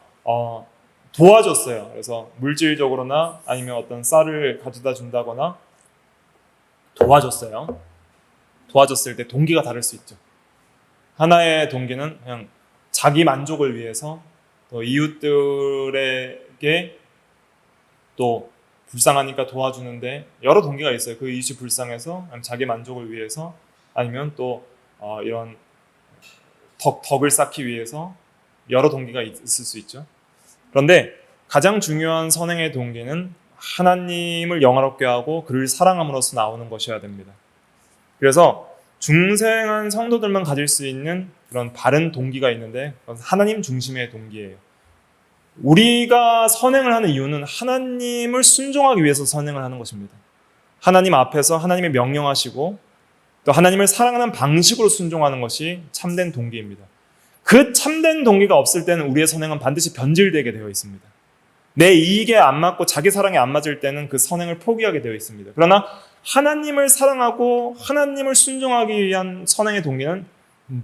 도와줬어요. 그래서 물질적으로나 아니면 어떤 쌀을 가져다 준다거나 도와줬어요. 도와줬을 때 동기가 다를 수 있죠. 하나의 동기는 그냥 자기 만족을 위해서, 또 이웃들에게 또 불쌍하니까 도와주는데 여러 동기가 있어요. 그 이웃이 불쌍해서 자기 만족을 위해서, 아니면 또 이런 덕을 쌓기 위해서 여러 동기가 있을 수 있죠. 그런데 가장 중요한 선행의 동기는 하나님을 영화롭게 하고 그를 사랑함으로써 나오는 것이어야 됩니다. 그래서 중생한 성도들만 가질 수 있는 그런 바른 동기가 있는데 그건 하나님 중심의 동기예요. 우리가 선행을 하는 이유는 하나님을 순종하기 위해서 선행을 하는 것입니다. 하나님 앞에서 하나님의 명령하시고 또 하나님을 사랑하는 방식으로 순종하는 것이 참된 동기입니다. 그 참된 동기가 없을 때는 우리의 선행은 반드시 변질되게 되어 있습니다. 내 이익에 안 맞고 자기 사랑에 안 맞을 때는 그 선행을 포기하게 되어 있습니다. 그러나 하나님을 사랑하고 하나님을 순종하기 위한 선행의 동기는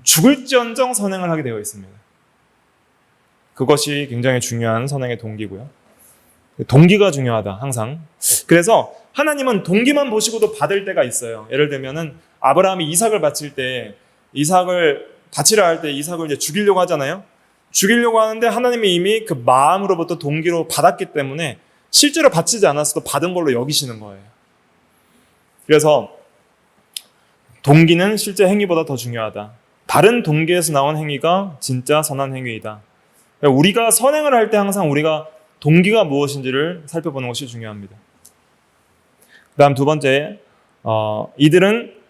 죽을지언정 선행을 하게 되어 있습니다. 그것이 굉장히 중요한 선행의 동기고요. 동기가 중요하다, 항상. 그래서 하나님은 동기만 보시고도 받을 때가 있어요. 예를 들면은 아브라함이 이삭을 바칠 때, 이삭을 바치려 할 때 이삭을 이제 죽이려고 하잖아요. 죽이려고 하는데 하나님이 이미 그 마음으로부터 동기로 받았기 때문에 실제로 바치지 않았어도 받은 걸로 여기시는 거예요. 그래서 동기는 실제 행위보다 더 중요하다. 바른 동기에서 나온 행위가 진짜 선한 행위이다. 우리가 선행을 할 때 항상 우리가 동기가 무엇인지를 살펴보는 것이 중요합니다. 그 다음 두 번째, 이들은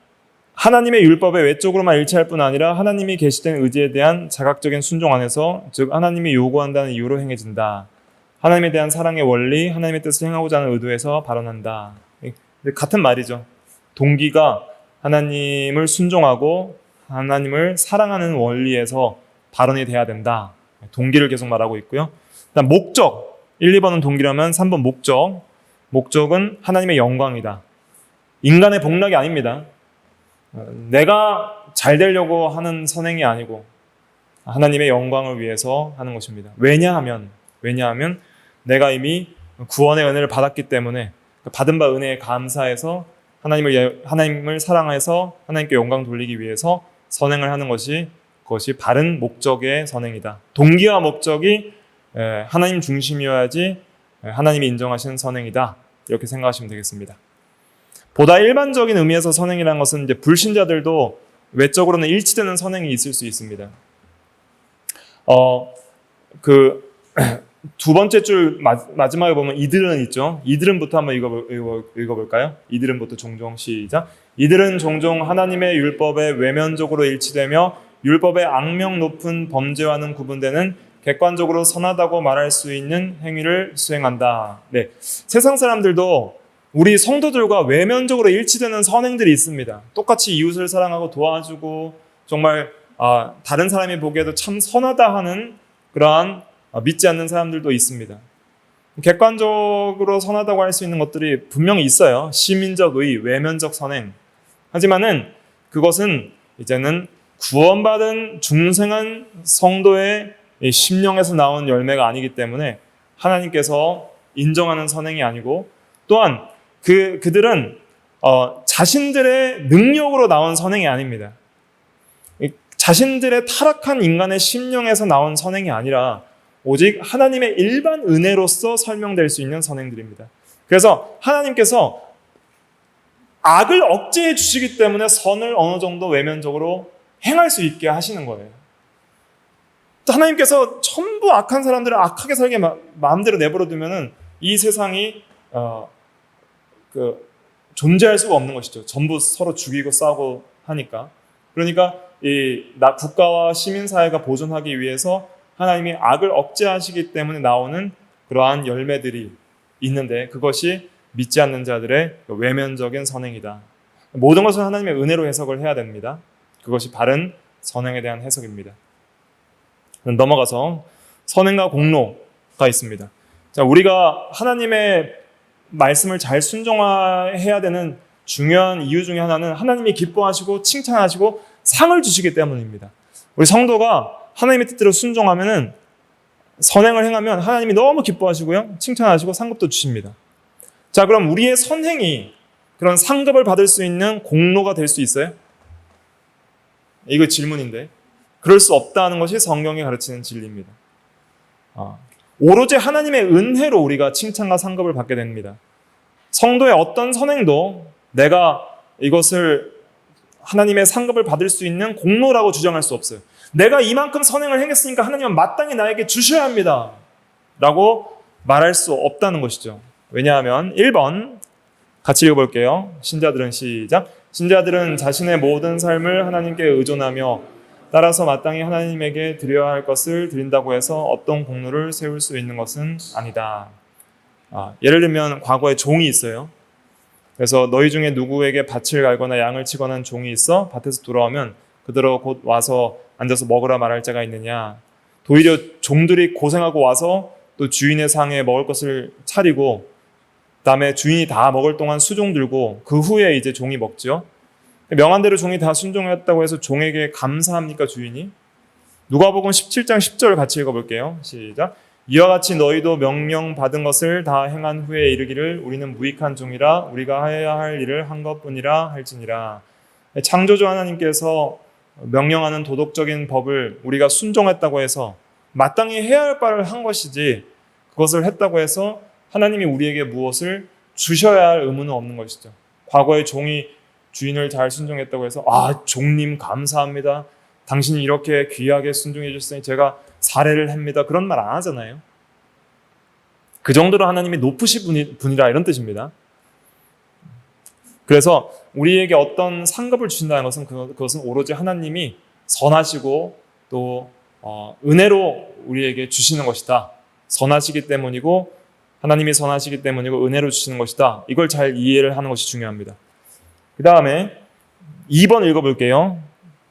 하나님의 율법에 외적으로만 일치할 뿐 아니라 하나님이 계시된 의지에 대한 자각적인 순종 안에서, 즉 하나님이 요구한다는 이유로 행해진다. 하나님에 대한 사랑의 원리, 하나님의 뜻을 행하고자 하는 의도에서 발언한다. 같은 말이죠. 동기가 하나님을 순종하고 하나님을 사랑하는 원리에서 발언이 돼야 된다. 동기를 계속 말하고 있고요. 그다음 목적, 1, 2번은 동기라면 3번 목적. 목적은 하나님의 영광이다. 인간의 복락이 아닙니다. 내가 잘 되려고 하는 선행이 아니고 하나님의 영광을 위해서 하는 것입니다. 왜냐하면 내가 이미 구원의 은혜를 받았기 때문에 받은 바 은혜에 감사해서 하나님을 사랑해서 하나님께 영광 돌리기 위해서 선행을 하는 것이, 그것이 바른 목적의 선행이다. 동기와 목적이 하나님 중심이어야지 하나님이 인정하시는 선행이다. 이렇게 생각하시면 되겠습니다. 보다 일반적인 의미에서 선행이라는 것은 이제 불신자들도 외적으로는 일치되는 선행이 있을 수 있습니다. 두 번째 줄 마지막에 보면 이들은 있죠. 이들은부터 한번 읽어볼까요? 이들은부터 종종 시작. 이들은 종종 하나님의 율법에 외면적으로 일치되며 율법의 악명 높은 범죄와는 구분되는 객관적으로 선하다고 말할 수 있는 행위를 수행한다. 네, 세상 사람들도 우리 성도들과 외면적으로 일치되는 선행들이 있습니다. 똑같이 이웃을 사랑하고 도와주고 정말 다른 사람이 보기에도 참 선하다 하는 그러한 믿지 않는 사람들도 있습니다. 객관적으로 선하다고 할 수 있는 것들이 분명히 있어요. 시민적 의, 외면적 선행. 하지만은 그것은 이제는 구원받은 중생한 성도의 심령에서 나온 열매가 아니기 때문에 하나님께서 인정하는 선행이 아니고, 또한 그들은 자신들의 능력으로 나온 선행이 아닙니다. 자신들의 타락한 인간의 심령에서 나온 선행이 아니라 오직 하나님의 일반 은혜로서 설명될 수 있는 선행들입니다. 그래서 하나님께서 악을 억제해 주시기 때문에 선을 어느 정도 외면적으로 행할 수 있게 하시는 거예요. 하나님께서 전부 악한 사람들을 악하게 살게 마음대로 내버려 두면은 이 세상이 존재할 수가 없는 것이죠. 전부 서로 죽이고 싸우고 하니까. 그러니까 국가와 시민 사회가 보존하기 위해서 하나님이 악을 억제하시기 때문에 나오는 그러한 열매들이 있는데, 그것이 믿지 않는 자들의 외면적인 선행이다. 모든 것을 하나님의 은혜로 해석을 해야 됩니다. 그것이 바른 선행에 대한 해석입니다. 넘어가서 선행과 공로가 있습니다. 자, 우리가 하나님의 말씀을 잘 순종해야 되는 중요한 이유 중에 하나는 하나님이 기뻐하시고 칭찬하시고 상을 주시기 때문입니다. 우리 성도가 하나님의 뜻대로 순종하면은, 선행을 행하면 하나님이 너무 기뻐하시고요, 칭찬하시고 상급도 주십니다. 자, 그럼 우리의 선행이 그런 상급을 받을 수 있는 공로가 될 수 있어요? 이거 질문인데, 그럴 수 없다는 것이 성경이 가르치는 진리입니다. 오로지 하나님의 은혜로 우리가 칭찬과 상급을 받게 됩니다. 성도의 어떤 선행도 내가 이것을 하나님의 상급을 받을 수 있는 공로라고 주장할 수 없어요. 내가 이만큼 선행을 행했으니까 하나님은 마땅히 나에게 주셔야 합니다 라고 말할 수 없다는 것이죠. 왜냐하면 1번 같이 읽어볼게요. 신자들은 시작. 신자들은 자신의 모든 삶을 하나님께 의존하며 따라서 마땅히 하나님에게 드려야 할 것을 드린다고 해서 어떤 공로를 세울 수 있는 것은 아니다. 예를 들면 과거에 종이 있어요. 그래서 너희 중에 누구에게 밭을 갈거나 양을 치거나 한 종이 있어 밭에서 돌아오면 그대로 곧 와서 앉아서 먹으라 말할 자가 있느냐. 도리어 종들이 고생하고 와서 또 주인의 상에 먹을 것을 차리고 그다음에 주인이 다 먹을 동안 수종 들고 그 후에 이제 종이 먹죠. 명한대로 종이 다 순종했다고 해서 종에게 감사합니까, 주인이? 누가복음 17장 10절 같이 읽어볼게요. 시작. 이와 같이 너희도 명령받은 것을 다 행한 후에 이르기를 우리는 무익한 종이라 우리가 해야 할 일을 한 것뿐이라 할지니라. 창조주 하나님께서 명령하는 도덕적인 법을 우리가 순종했다고 해서 마땅히 해야 할 바를 한 것이지, 그것을 했다고 해서 하나님이 우리에게 무엇을 주셔야 할 의무는 없는 것이죠. 과거에 종이 주인을 잘 순종했다고 해서 종님 감사합니다, 당신이 이렇게 귀하게 순종해 주셨으니 제가 사례를 합니다, 그런 말 안 하잖아요. 그 정도로 하나님이 높으신 분이라 이런 뜻입니다. 그래서 우리에게 어떤 상급을 주신다는 것은 그것은 오로지 하나님이 선하시고 또 은혜로 우리에게 주시는 것이다. 선하시기 때문이고 하나님이 선하시기 때문이고 은혜로 주시는 것이다. 이걸 잘 이해를 하는 것이 중요합니다. 그 다음에 2번 읽어볼게요.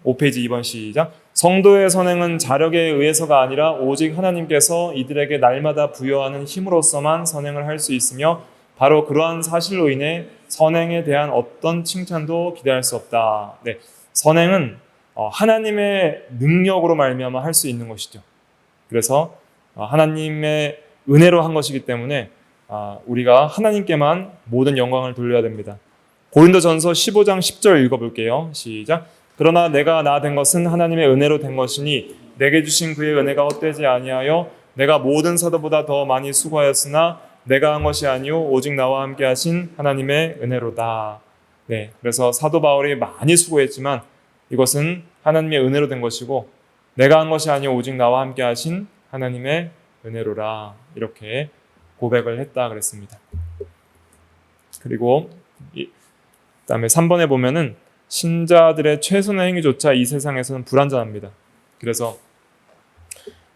5페이지 2번 시작. 성도의 선행은 자력에 의해서가 아니라 오직 하나님께서 이들에게 날마다 부여하는 힘으로서만 선행을 할 수 있으며 바로 그러한 사실로 인해 선행에 대한 어떤 칭찬도 기대할 수 없다. 네, 선행은 하나님의 능력으로 말미암아 할 수 있는 것이죠. 그래서 하나님의 은혜로 한 것이기 때문에 우리가 하나님께만 모든 영광을 돌려야 됩니다. 고린도전서 15장 10절 읽어볼게요. 시작. 그러나 내가 나 된 것은 하나님의 은혜로 된 것이니 내게 주신 그의 은혜가 헛되지 아니하여 내가 모든 사도보다 더 많이 수고하였으나 내가 한 것이 아니요 오직 나와 함께 하신 하나님의 은혜로다. 네, 그래서 사도 바울이 많이 수고했지만 이것은 하나님의 은혜로 된 것이고 내가 한 것이 아니요 오직 나와 함께 하신 하나님의 은혜로라, 이렇게 고백을 했다 그랬습니다. 그리고 그다음에 3번에 보면은 신자들의 최선의 행위조차 이 세상에서는 불완전합니다. 그래서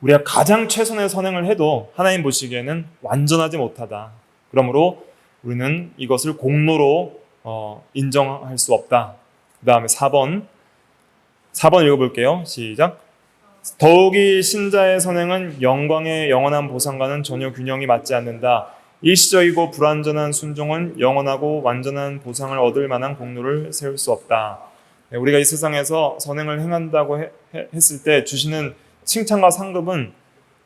우리가 가장 최선의 선행을 해도 하나님 보시기에는 완전하지 못하다. 그러므로 우리는 이것을 공로로 인정할 수 없다. 그 다음에 4번 읽어볼게요. 시작. 더욱이 신자의 선행은 영광의 영원한 보상과는 전혀 균형이 맞지 않는다. 일시적이고 불완전한 순종은 영원하고 완전한 보상을 얻을 만한 공로를 세울 수 없다. 우리가 이 세상에서 선행을 행한다고 했을 때 주시는 칭찬과 상급은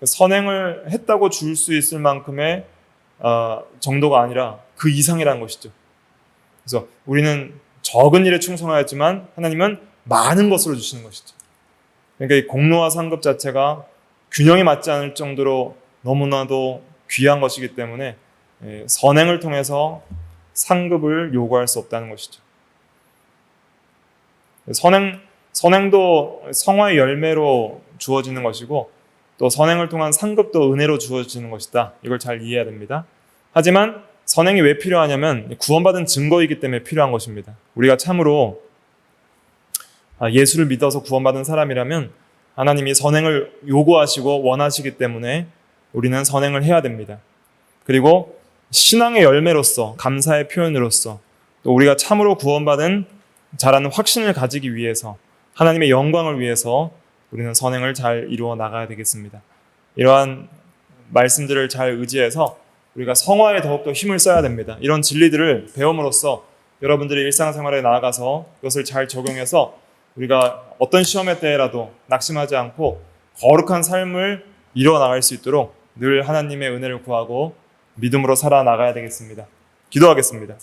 선행을 했다고 줄 수 있을 만큼의 정도가 아니라 그 이상이라는 것이죠. 그래서 우리는 적은 일에 충성하였지만 하나님은 많은 것으로 주시는 것이죠. 그러니까 이 공로와 상급 자체가 균형이 맞지 않을 정도로 너무나도 귀한 것이기 때문에 선행을 통해서 상급을 요구할 수 없다는 것이죠. 선행도 성화의 열매로 주어지는 것이고 또 선행을 통한 상급도 은혜로 주어지는 것이다. 이걸 잘 이해해야 됩니다. 하지만 선행이 왜 필요하냐면 구원받은 증거이기 때문에 필요한 것입니다. 우리가 참으로 예수를 믿어서 구원받은 사람이라면 하나님이 선행을 요구하시고 원하시기 때문에 우리는 선행을 해야 됩니다. 그리고 신앙의 열매로서, 감사의 표현으로서 또 우리가 참으로 구원받은 자라는 확신을 가지기 위해서, 하나님의 영광을 위해서 우리는 선행을 잘 이루어 나가야 되겠습니다. 이러한 말씀들을 잘 의지해서 우리가 성화에 더욱더 힘을 써야 됩니다. 이런 진리들을 배움으로써 여러분들이 일상생활에 나아가서 이것을 잘 적용해서 우리가 어떤 시험의 때라도 낙심하지 않고 거룩한 삶을 이루어 나갈 수 있도록 늘 하나님의 은혜를 구하고 믿음으로 살아나가야 되겠습니다. 기도하겠습니다.